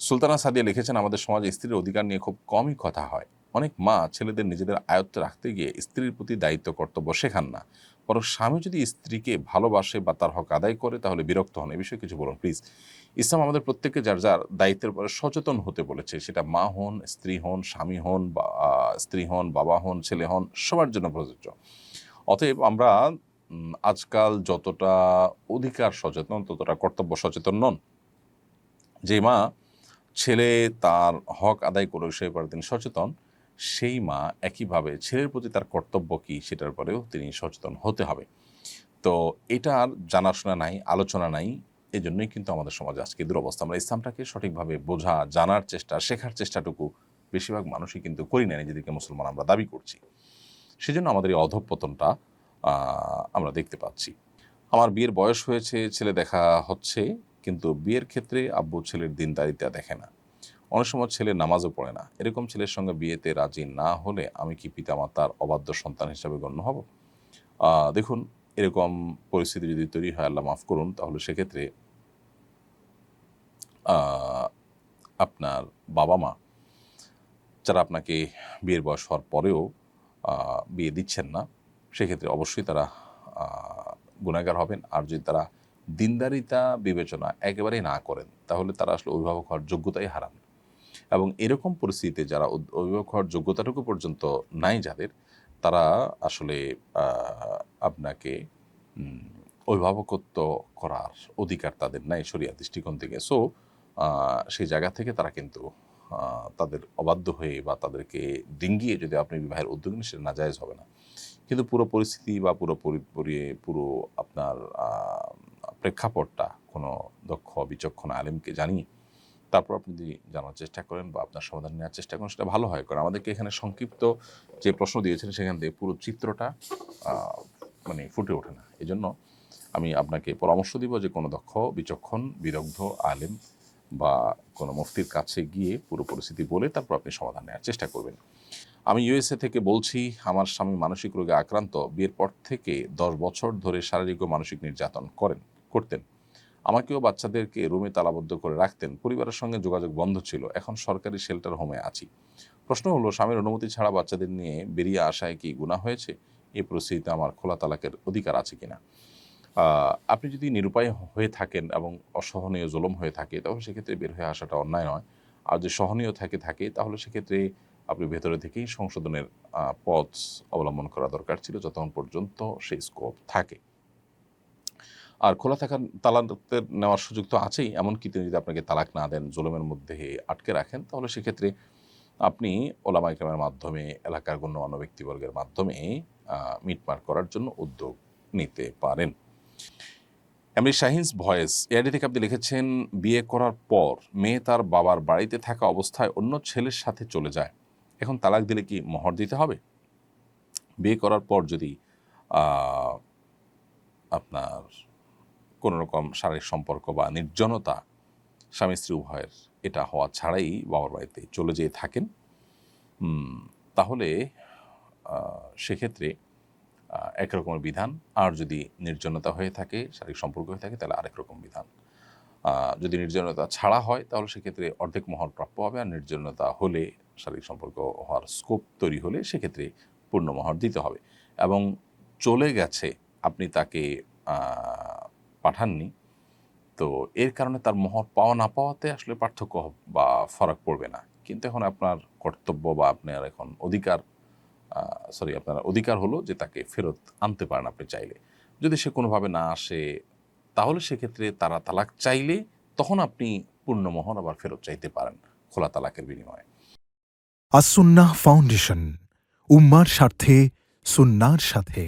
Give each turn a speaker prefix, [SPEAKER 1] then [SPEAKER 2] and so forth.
[SPEAKER 1] সুলতানা সাদিয়া লিখেছেন, আমাদের সমাজে স্ত্রীর অধিকার নিয়ে খুব কমই কথা হয়। অনেক মা ছেলেদের নিজেদের আয়ত্তে রাখতে গিয়ে স্ত্রীর প্রতি দায়িত্ব কর্তব্য শেখান না, বরং স্বামী যদি স্ত্রীকে ভালোবাসে বা তার হক আদায় করে তাহলে বিরক্ত হন। এ বিষয়ে কিছু বলুন প্লিজ। ইসলাম আমাদের প্রত্যেককে যার যার দায়িত্বের উপরে সচেতন হতে বলেছে, সেটা মা হন, স্ত্রী হন, স্বামী হন, বা স্ত্রী হন, বাবা হন, ছেলে হন, সবার জন্য প্রযোজ্য। অতএব আমরা আজকাল যতটা অধিকার সচেতন ততটা কর্তব্য সচেতন নন। যে মা ছেলে তার হক আদায় করে সেই ব্যাপারে তিনি সচেতন, সেই মা একইভাবে ছেলের প্রতি তার কর্তব্য কী সেটার পরেও তিনি সচেতন হতে হবে। তো এটার জানাশোনা নাই, আলোচনা নাই। এজন্যই কিন্তু আমাদের সমাজে আজকে দুরবস্থা। আমরা ইসলামটাকে সঠিকভাবে বোঝা, জানার চেষ্টা, শেখার চেষ্টাটুকু বেশিরভাগ মানুষই কিন্তু করি না, নিজেদেরকে মুসলমান আমরা দাবি করছি। সেজন্য আমাদের এই অধঃপতনটা আমরা দেখতে পাচ্ছি। আমার বিয়ের বয়স হয়েছে, ছেলে দেখা হচ্ছে, কিন্তু বিয়ের ক্ষেত্রে আব্বু ছেলের দিনদারিতা দেখে না। অনেক সময় ছেলে নামাজও পড়ে না। এরকম ছেলের সঙ্গে বিয়েতে রাজি না হলে আমি কি পিতামাতার অবাধ্য সন্তান হিসাবে গণ্য হব? দেখুন, এরকম পরিস্থিতি যদি তৈরি হয়, আল্লাহ মাফ করুন, তাহলে সেক্ষেত্রে আপনার বাবা মা যারা আপনাকে বিয়ের বয়স হওয়ার পরেও বিয়ে দিচ্ছেন না, সেক্ষেত্রে অবশ্যই তারা গুনাহগার হবেন। আর যদি তারা দিনদারিতা বিবেচনা একেবারেই না করেন, তাহলে তারা আসলে অভিভাবক হওয়ার যোগ্যতাই হারান। এবং এরকম পরিস্থিতিতে যারা অভিভাবক হওয়ার যোগ্যতাটুকু পর্যন্ত নাই যাদের, তারা আসলে আপনাকে অভিভাবকত্ব করার অধিকার তাদের নাই শরিয়া দৃষ্টিকোণ থেকে। সো সেই জায়গা থেকে তারা কিন্তু তাদের অবাধ্য হয়ে বা তাদেরকে ডিঙ্গিয়ে যদি আপনি বিবাহের উদ্যোগ নেন, সেটা নাজায়েজ হবে না। কিন্তু পুরো পরিস্থিতি বা পুরো আপনার প্রেক্ষাপটটা কোনো দক্ষ বিচক্ষণ আলেমকে জানিয়ে তারপর আপনি যদি জানার চেষ্টা করেন বা আপনার সমাধান নেওয়ার চেষ্টা করেন, সেটা ভালো হয়। কারণ আমাদেরকে এখানে সংক্ষিপ্ত যে প্রশ্ন দিয়েছেন সেখান থেকে পুরো চিত্রটা মানে ফুটে ওঠে না। এজন্য আমি আপনাকে পরামর্শ দিব যে কোনো দক্ষ বিচক্ষণ বিদগ্ধ আলেম বা কোনো মুফতির কাছে গিয়ে পুরো পরিস্থিতি বলে তারপর আপনি সমাধান নেওয়ার চেষ্টা করবেন। আমি ইউএসএ থেকে বলছি, আমার স্বামী মানসিক রোগে আক্রান্ত। বিয়ের পর থেকে 10 বছর ধরে শারীরিক ও মানসিক নির্যাতন করতেন। আমাকেও বাচ্চাদেরকে রুমে তালাবদ্ধ করে রাখতেন। পরিবারের সঙ্গে যোগাযোগ বন্ধ ছিল। এখন সরকারি শেল্টার হোমে আছি। প্রশ্ন হলো, স্বামীর অনুমতি ছাড়া বাচ্চাদের নিয়ে বেরিয়ে আসায় কি গুনাহ হয়েছে? এই পরিস্থিতিতে আমার খোলা তালাকের অধিকার আছে কিনা? আপনি যদি নিরুপায় হয়ে থাকেন এবং অসহনীয় জুলুম হয়ে থাকে, তাহলে সেক্ষেত্রে বের হয়ে আসাটা অন্যায় নয়। আর যদি সহনীয় থাকে তাহলে সেক্ষেত্রে আপনি ভেতরে থেকেই সংশোধনের পথ অবলম্বন করা দরকার ছিল, যতক্ষণ পর্যন্ত সেই স্কোপ থাকে। আর খোলা থাকার তালাকের নেওয়ার সুযোগ তো আছেই। এমনকি তিনি যদি আপনাকে তালাক না দেন, জুলুমের মধ্যে আটকে রাখেন, তাহলে সেক্ষেত্রে আপনি ওলামায়ে কেরামের মাধ্যমে, এলাকার গণ্যমান্য ব্যক্তিবর্গের মাধ্যমে মিটমাট করার জন্য উদ্যোগ নিতে পারেন। এমনি শাহিনস ভয়েস এআইডি থেকে আপনি লিখেছেন, বিয়ে করার পর মেয়ে তার বাবার বাড়িতে থাকা অবস্থায় অন্য ছেলের সাথে চলে যায়, এখন তালাক দিলে কি মোহর দিতে হবে? বিয়ে করার পর যদি আপনার কোনো রকম শারীরিক সম্পর্ক বা নির্জনতা স্বামী স্ত্রী উভয়ের এটা হওয়া ছাড়াই বাবার বাড়িতে চলে যেয়ে থাকেন, তাহলে সেক্ষেত্রে একরকমের বিধান। আর যদি নির্জনতা হয়ে থাকে, শারীরিক সম্পর্ক হয়ে থাকে, তাহলে আরেক রকম বিধান। যদি নির্জনতা ছাড়া হয় তাহলে সেক্ষেত্রে অর্ধেক মোহর প্রাপ্য হবে। আর নির্জনতা হলে, শারীরিক সম্পর্ক হওয়ার স্কোপ তৈরি হলে সেক্ষেত্রে পূর্ণ মোহর দিতে হবে। এবং চলে গেছে, আপনি তাকে পাঠাননি, তো এর কারণে তার মোহর পাওয়া না পাওয়াতে আসলে পার্থক্য বা ফারাক পড়বে না। কিন্তু এখন আপনার কর্তব্য বা আপনার এখন আপনার অধিকার হলো যে তাকে ফেরত আনতে পারেন আপনি চাইলে। যদি সে কোনোভাবে না আসে, তাহলে সেক্ষেত্রে তারা তালাক চাইলে তখন আপনি পূর্ণ মোহর আবার ফেরত চাইতে পারেন খোলা তালাকের বিনিময়ে।
[SPEAKER 2] আসুন্নাহ ফাউন্ডেশন, উম্মার স্বার্থে সুন্নাহর সাথে।